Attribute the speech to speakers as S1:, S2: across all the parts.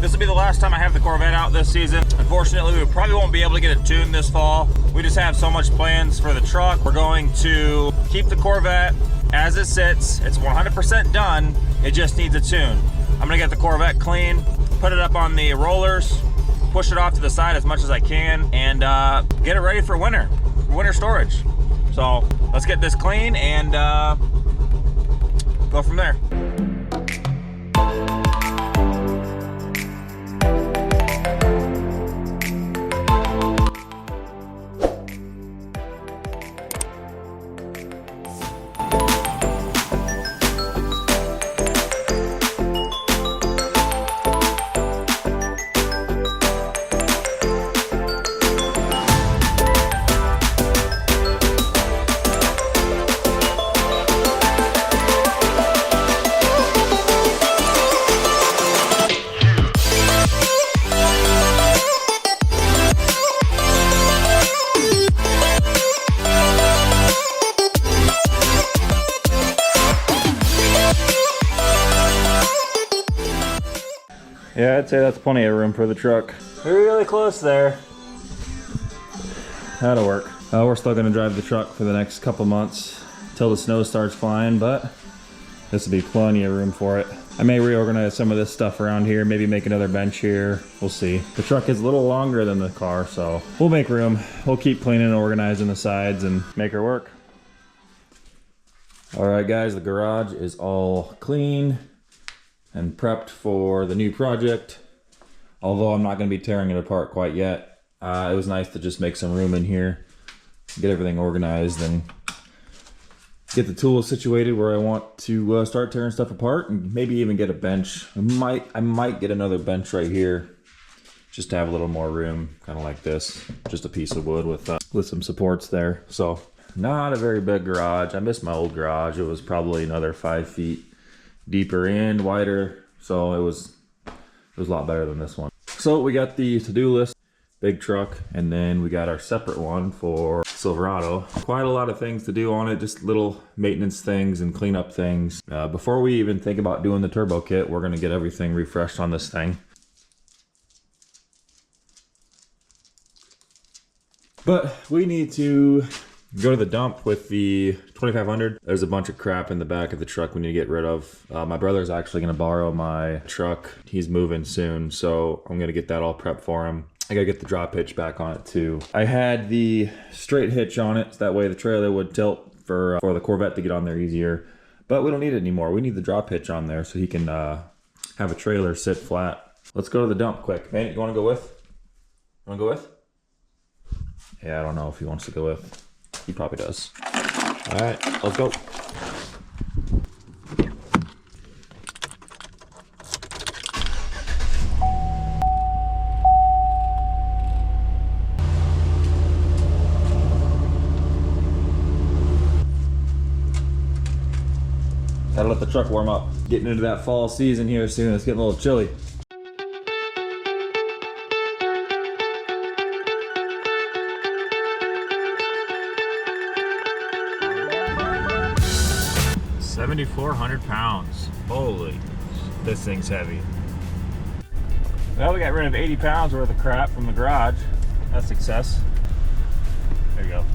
S1: This will be the last time I have the Corvette out this season. Unfortunately, we probably won't be able to get it tuned this fall. We just have so much plans for the truck. We're going to keep the Corvette as it sits. It's 100% done. It just needs a tune. I'm gonna get the Corvette clean, put it up on the rollers, push it off to the side as much as I can, and get it ready for winter storage. So let's get this clean and go from there. Yeah, I'd say that's plenty of room for the truck. We're really close there. That'll work. We're still gonna drive the truck for the next couple months till the snow starts flying, but this will be plenty of room for it. I may reorganize some of this stuff around here, maybe make another bench here. We'll see. The truck is a little longer than the car, so we'll make room. We'll keep cleaning and organizing the sides and make her work. All right, guys, the garage is all clean and prepped for the new project. Although I'm not gonna be tearing it apart quite yet. It was nice to just make some room in here, get everything organized, and get the tools situated where I want to start tearing stuff apart, and maybe even get a bench. I might get another bench right here, just to have a little more room, kind of like this. Just a piece of wood with some supports there. So not a very big garage. I miss my old garage. It was probably another 5 feet deeper and wider, so it was a lot better than this one. So we got the to-do list, big truck, and then we got our separate one for Silverado. Quite a lot of things to do on it, just little maintenance things and cleanup things. Before we even think about doing the turbo kit, we're gonna get everything refreshed on this thing. But we need to go to the dump with the 2500. There's a bunch of crap in the back of the truck we need to get rid of. My brother's actually gonna borrow my truck. He's moving soon, so I'm gonna get that all prepped for him. I gotta get the drop hitch back on it too. I had the straight hitch on it, so that way the trailer would tilt for the Corvette to get on there easier. But we don't need it anymore. We need the drop hitch on there so he can have a trailer sit flat. Let's go to the dump quick. Man, you wanna go with? Wanna go with? Yeah, I don't know if he wants to go with. He probably does. All right, let's go. Gotta let the truck warm up. Getting into that fall season here soon. It's getting a little chilly. $7,400 pounds. Holy, this thing's heavy. Well, we got rid of 80 pounds worth of crap from the garage. That's success. There you go.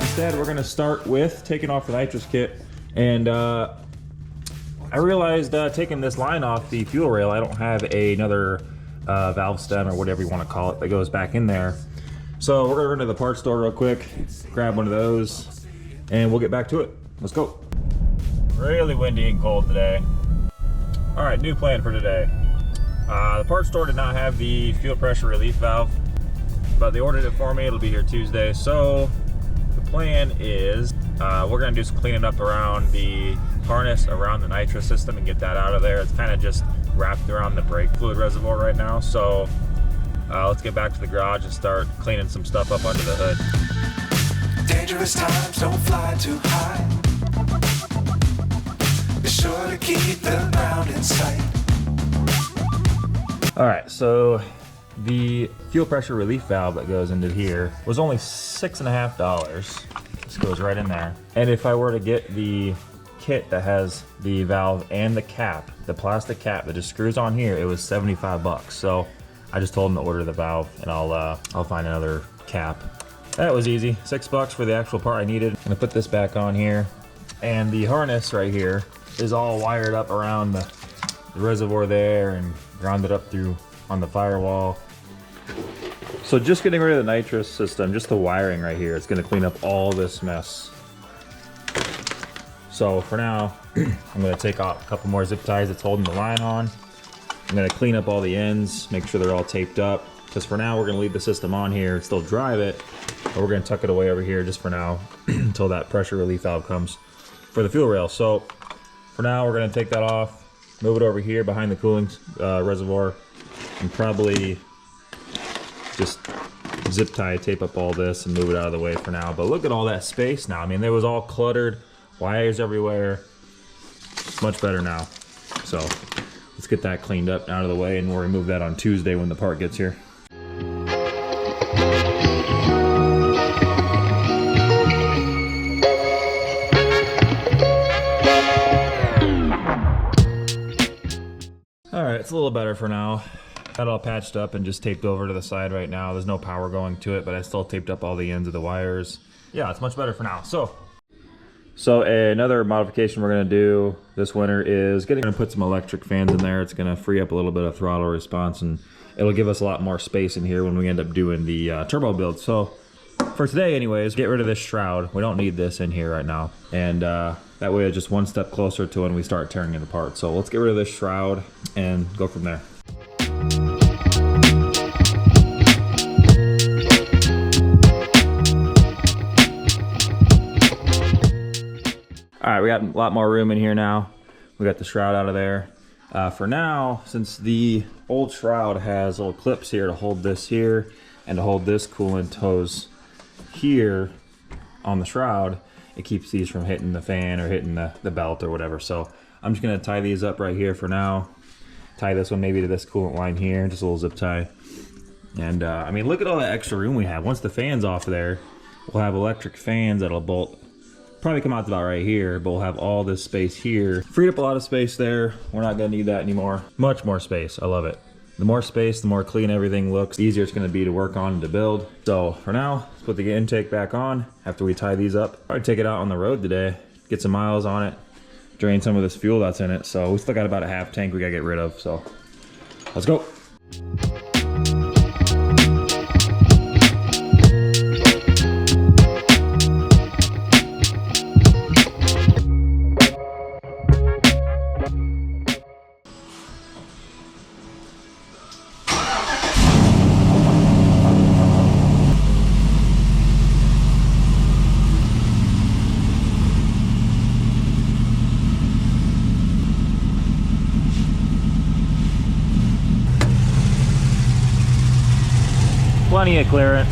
S1: Instead, we're gonna start with taking off the nitrous kit. And I realized taking this line off the fuel rail, I don't have another valve stem or whatever you wanna call it that goes back in there. So we're gonna run to the parts store real quick, grab one of those, and we'll get back to it. Let's go. Really windy and cold today. All right, new plan for today. The parts store did not have the fuel pressure relief valve, but they ordered it for me. It'll be here Tuesday. So the plan is we're gonna do some cleaning up around the harness, around the nitrous system, and get that out of there. It's kind of just wrapped around the brake fluid reservoir right now. So let's get back to the garage and start cleaning some stuff up under the hood.
S2: Dangerous times, don't fly too high. Be sure to keep the ground in sight.
S1: All right, so the fuel pressure relief valve that goes into here was only $6.50. This goes right in there. And if I were to get the kit that has the valve and the cap, the plastic cap that just screws on here, it was 75 bucks. So I just told him to order the valve, and I'll find another cap. That was easy. 6 bucks for the actual part I needed. I'm gonna put this back on here, and the harness right here is all wired up around the reservoir there and grounded up through on the firewall. So just getting rid of the nitrous system, just the wiring right here, it's gonna clean up all this mess. So for now, I'm gonna take out a couple more zip ties that's holding the line on. I'm gonna clean up all the ends, make sure they're all taped up, because for now we're gonna leave the system on here, still drive it, but we're gonna tuck it away over here just for now until that pressure relief valve comes for the fuel rail. So for now, we're gonna take that off, move it over here behind the cooling reservoir, and probably just zip tie, tape up all this and move it out of the way for now. But look at all that space now. I mean, there was all cluttered, wires everywhere. It's much better now. So let's get that cleaned up out of the way, and we'll remove that on Tuesday when the part gets here. All right, it's a little better for now. Got all patched up and just taped over to the side right now. There's no power going to it, but I still taped up all the ends of the wires. Yeah, it's much better for now. So another modification we're gonna do this winter is gonna put some electric fans in there. It's gonna free up a little bit of throttle response, and it'll give us a lot more space in here when we end up doing the turbo build. So for today anyways, get rid of this shroud. We don't need this in here right now. And that way it's just one step closer to when we start tearing it apart. So let's get rid of this shroud and go from there. All right, we got a lot more room in here now. We got the shroud out of there. For now, since the old shroud has little clips here to hold this here and to hold this coolant hose here on the shroud, it keeps these from hitting the fan or hitting the belt or whatever. So I'm just gonna tie these up right here for now. Tie this one maybe to this coolant line here, just a little zip tie. And I mean, look at all that extra room we have. Once the fan's off there, we'll have electric fans that'll bolt, probably come out to about right here, but we'll have all this space here. Freed up a lot of space there. We're not gonna need that anymore. Much more space, I love it. The more space, the more clean everything looks, the easier it's gonna be to work on and to build. So for now, let's put the intake back on after we tie these up. Probably take it out on the road today, get some miles on it, drain some of this fuel that's in it. So we still got about a half tank we gotta get rid of, so let's go. Plenty of clearance.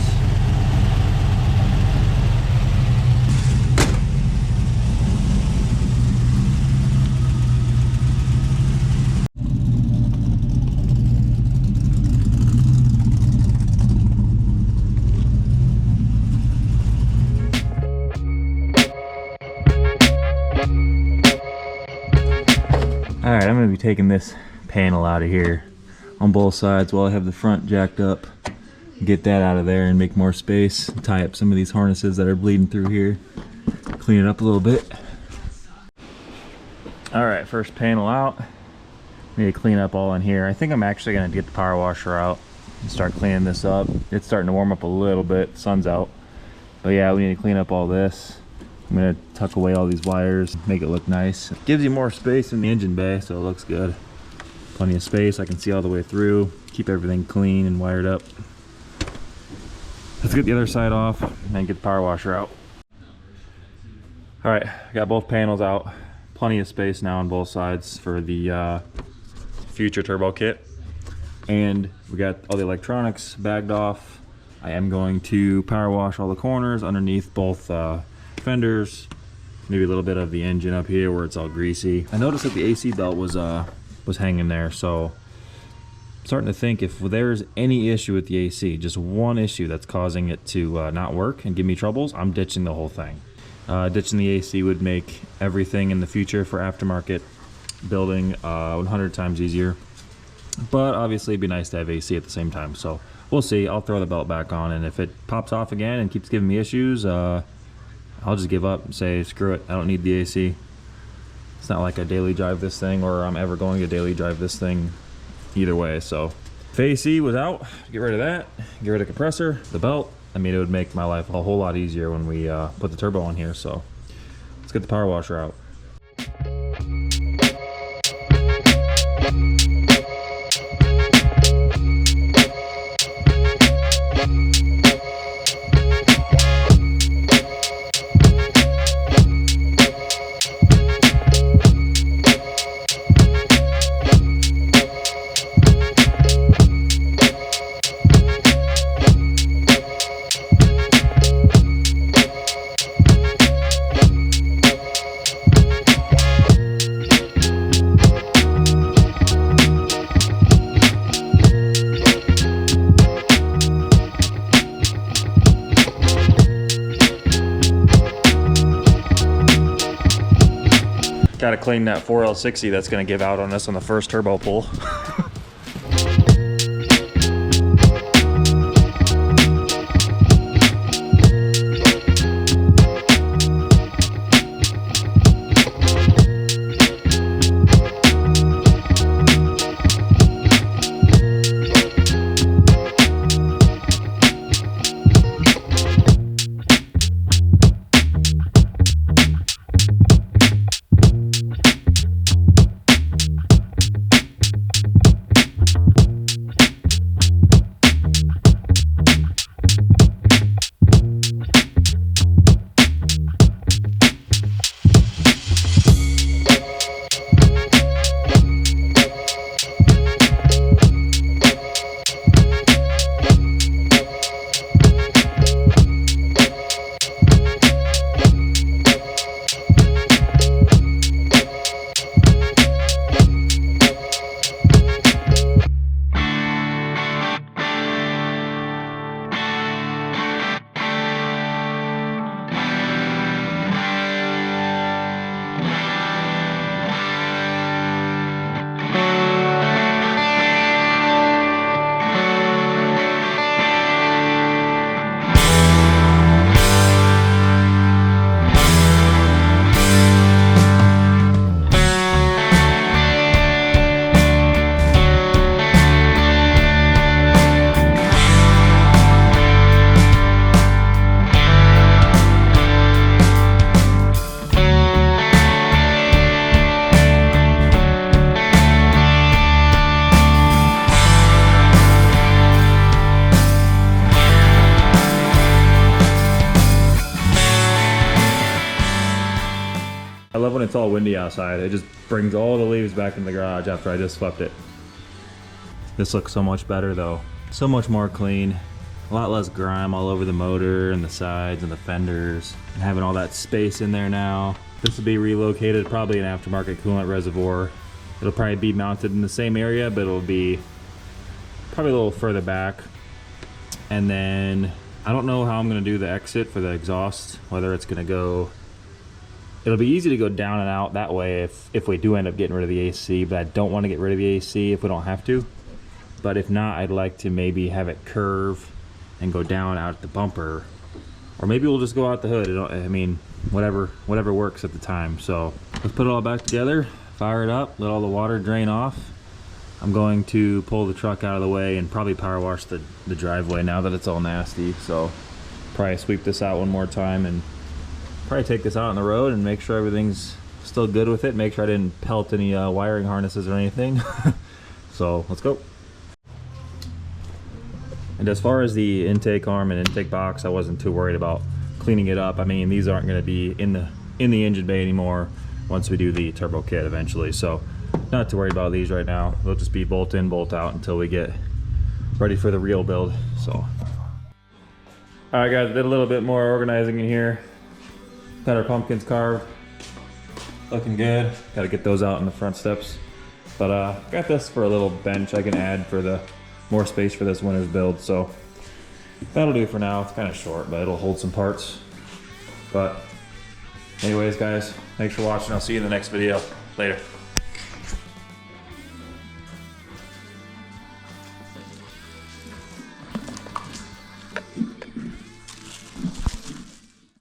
S1: All right, I'm gonna be taking this panel out of here on both sides while I have the front jacked up. Get that out of there and make more space. Tie up some of these harnesses that are bleeding through here. Clean it up a little bit. All right, first panel out. Need to clean up all in here. I think I'm actually gonna get the power washer out and start cleaning this up. It's starting to warm up a little bit, sun's out. But yeah, we need to clean up all this. I'm gonna tuck away all these wires, make it look nice. It gives you more space in the engine bay, so it looks good. Plenty of space, I can see all the way through. Keep everything clean and wired up. Let's get the other side off and get the power washer out. All right, got both panels out. Plenty of space now on both sides for the future turbo kit. And we got all the electronics bagged off. I am going to power wash all the corners underneath both fenders. Maybe a little bit of the engine up here where it's all greasy. I noticed that the AC belt was hanging there, so I'm starting to think if there's any issue with the AC, just one issue that's causing it to not work and give me troubles, I'm ditching the whole thing. Ditching the AC would make everything in the future for aftermarket building 100 times easier. But obviously it'd be nice to have AC at the same time. So we'll see. I'll throw the belt back on, and if it pops off again and keeps giving me issues, I'll just give up and say, screw it, I don't need the AC. It's not like I daily drive this thing, or I'm ever going to daily drive this thing either way. So if AC was out, get rid of that, get rid of the compressor, the belt. I mean, it would make my life a whole lot easier when we put the turbo on here. So let's get the power washer out. Got to clean that 4L60 that's going to give out on us on the first turbo pull. I love when it's all windy outside. It just brings all the leaves back in the garage after I just swept it. This looks so much better though. So much more clean. A lot less grime all over the motor and the sides and the fenders. And having all that space in there now. This will be relocated, probably an aftermarket coolant reservoir. It'll probably be mounted in the same area, but it'll be probably a little further back. And then I don't know how I'm gonna do the exit for the exhaust, whether it's gonna go, it'll be easy to go down and out that way if we do end up getting rid of the AC, but I don't want to get rid of the AC if we don't have to. But if not, I'd like to maybe have it curve and go down out the bumper, or maybe we'll just go out the hood. I mean, whatever works at the time. So let's put it all back together, fire it up, let all the water drain off. I'm going to pull the truck out of the way and probably power wash the driveway now that it's all nasty. So probably sweep this out one more time and probably take this out on the road and make sure everything's still good with it. Make sure I didn't pelt any wiring harnesses or anything. So let's go. And as far as the intake arm and intake box, I wasn't too worried about cleaning it up. I mean, these aren't going to be in the engine bay anymore once we do the turbo kit eventually. So not too worried about these right now. They'll just be bolt in, bolt out until we get ready for the real build. So, all right, guys, did a little bit more organizing in here. Got our pumpkins carved, looking good. Got to get those out in the front steps. But got this for a little bench I can add for the more space for this winter's build. So that'll do for now. It's kind of short, but it'll hold some parts. But Anyways, guys, thanks for watching. I'll see you in the next video. Later.